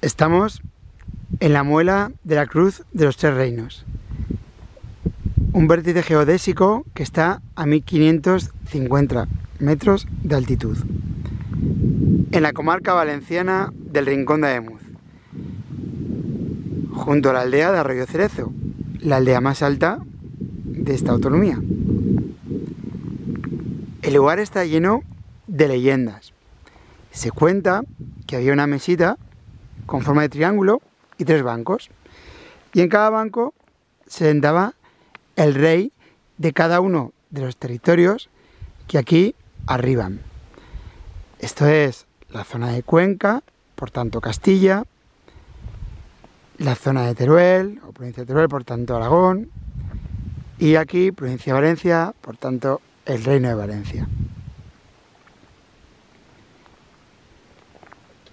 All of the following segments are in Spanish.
Estamos en la muela de la Cruz de los Tres Reinos, un vértice geodésico que está a 1550 metros de altitud, en la comarca valenciana del Rincón de Ademuz, junto a la aldea de Arroyo Cerezo, la aldea más alta de esta autonomía. El lugar está lleno de leyendas. Se cuenta que había una mesita con forma de triángulo y 3 bancos, y en cada banco se sentaba el rey de cada uno de los territorios que aquí arriban. Esto es la zona de Cuenca, por tanto Castilla, la zona de Teruel, o provincia de Teruel, por tanto Aragón, y aquí provincia de Valencia, por tanto el Reino de Valencia.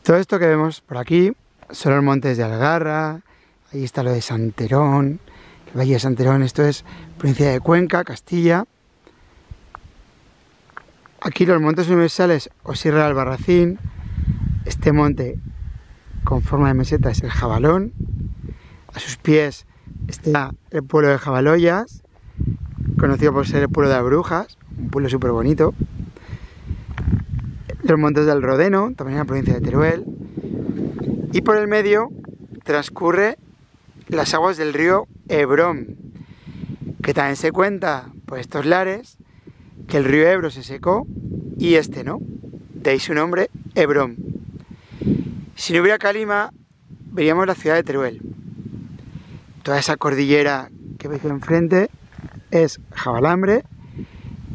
Todo esto que vemos por aquí son los montes de Algarra, ahí está lo de Santerón, el Valle de Santerón, esto es provincia de Cuenca, Castilla. Aquí los montes universales o Sierra de Albarracín, este monte con forma de meseta es el Jabalón, a sus pies está el pueblo de Jabaloyas, conocido por ser el pueblo de las brujas, un pueblo súper bonito. Los montes del Rodeno, también en la provincia de Teruel, y por el medio transcurre las aguas del río Hebrón, que también se cuenta por estos lares que el río Ebro se secó y este no, de ahí su nombre, Hebrón. Si no hubiera calima, veríamos la ciudad de Teruel. Toda esa cordillera que veis enfrente es Jabalambre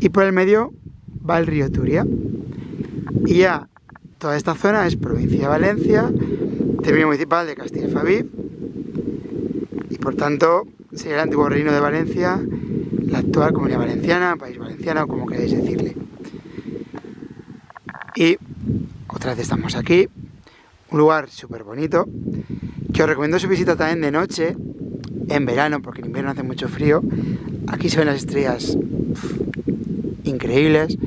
y por el medio va el río Turia. Y ya toda esta zona es provincia de Valencia, término municipal de Castellfabib, y por tanto sería el antiguo reino de Valencia, la actual Comunidad Valenciana, País Valenciano, como queréis decirle. Y otra vez estamos aquí, un lugar súper bonito, que os recomiendo su visita también de noche, en verano, porque en invierno hace mucho frío. Aquí se ven las estrellas increíbles,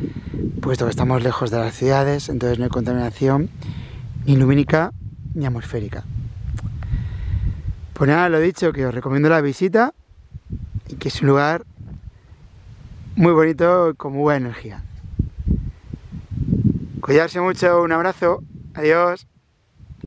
puesto que estamos lejos de las ciudades, entonces no hay contaminación ni lumínica ni atmosférica. Pues nada, lo dicho, que os recomiendo la visita y que es un lugar muy bonito y con muy buena energía. Cuidarse mucho, un abrazo, adiós.